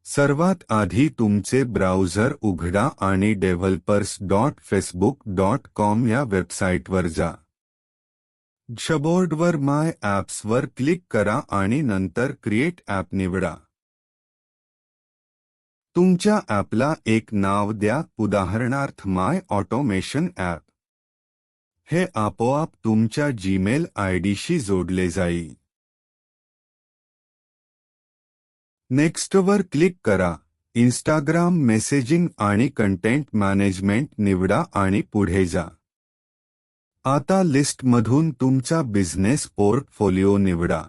सर्वात आधी तुमचे ब्राउझर उघडा आणि developers.facebook.com या वेबसाईटवर जा. डॅशबोर्डवर माय ॲप्सवर क्लिक करा आणि नंतर क्रिएट ॲप निवडा. तुमच्या ॲपला एक नाव द्या, उदाहरणार्थ माय ऑटोमेशन ॲप. हे आपोआप तुमच्या जीमेल आयडीशी जोडले जाईल. नेक्स्टवर क्लिक करा. इंस्टाग्राम मेसेजिंग आणि कंटेंट मॅनेजमेंट निवडा आणि पुढे जा. आता लिस्टमधून तुमचा बिझनेस पोर्टफोलिओ निवडा.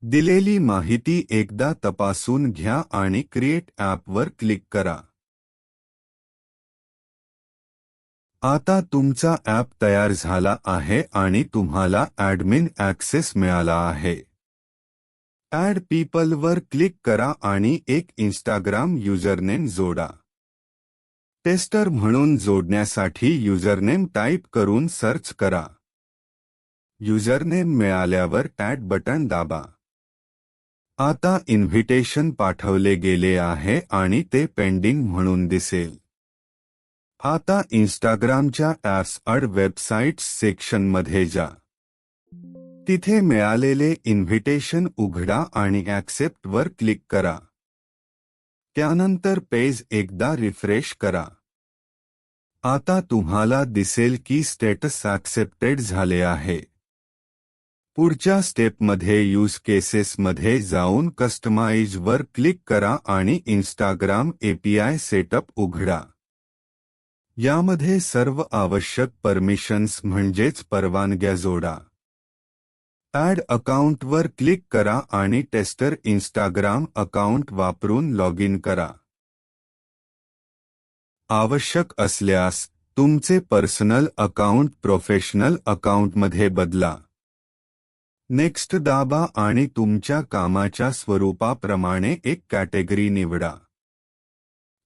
दिलेली माहिती एकदा तपासून घ्या आणि क्रिएट ॲपवर क्लिक करा. आता तुमचा ॲप तयार झाला आहे आणि तुम्हाला ॲडमिन ॲक्सेस मिळाला आहे. ॲड पीपलवर क्लिक करा आणि एक इंस्टाग्राम युजरनेम जोडा. टेस्टर म्हणून जोडण्यासाठी युजरनेम टाईप करून सर्च करा. युजरनेम मिळाल्यावर ॲड बटन दाबा. आता इन्व्हिटेशन पाठवले गेले आहे आणि ते पेंडिंग म्हणून दिसेल. आता इंस्टाग्रामच्या ॲप्स ॲड वेबसाईट्स सेक्शनमध्ये जा. तिथे मिळालेले इन्व्हिटेशन उघडा आणि ॲक्सेप्टवर क्लिक करा. त्यानंतर पेज एकदा रिफ्रेश करा. आता तुम्हाला दिसेल की स्टेटस ॲक्सेप्टेड झाले आहे. पुढच्या स्टेपमध्ये यूज केसेसमध्ये जाऊन कस्टमाइजवर क्लिक करा आणि इंस्टाग्राम एपीआय सेटअप उघडा. यामध्ये सर्व आवश्यक परमिशन्स म्हणजेच परवानग्या जोडा. ॲड अकाउंटवर क्लिक करा आणि टेस्टर इंस्टाग्राम अकाउंट वापरून लॉग इन करा. आवश्यक असल्यास तुमचे पर्सनल अकाउंट प्रोफेशनल अकाउंटमध्ये बदला. नेक्स्ट दाबा आणि तुमच्या कामाच्या स्वरूपाप्रमाणे एक कॅटेगरी निवडा.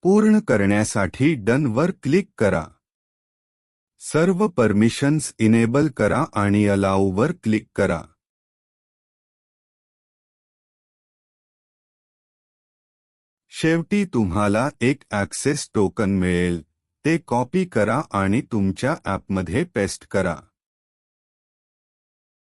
पूर्ण करण्यासाठी डनवर क्लिक करा. सर्व परमिशन्स इनेबल करा आणि अलाउवर क्लिक करा. शेवटी तुम्हाला एक ॲक्सेस टोकन मिळेल. ते कॉपी करा आणि तुमच्या ॲपमध्ये पेस्ट करा.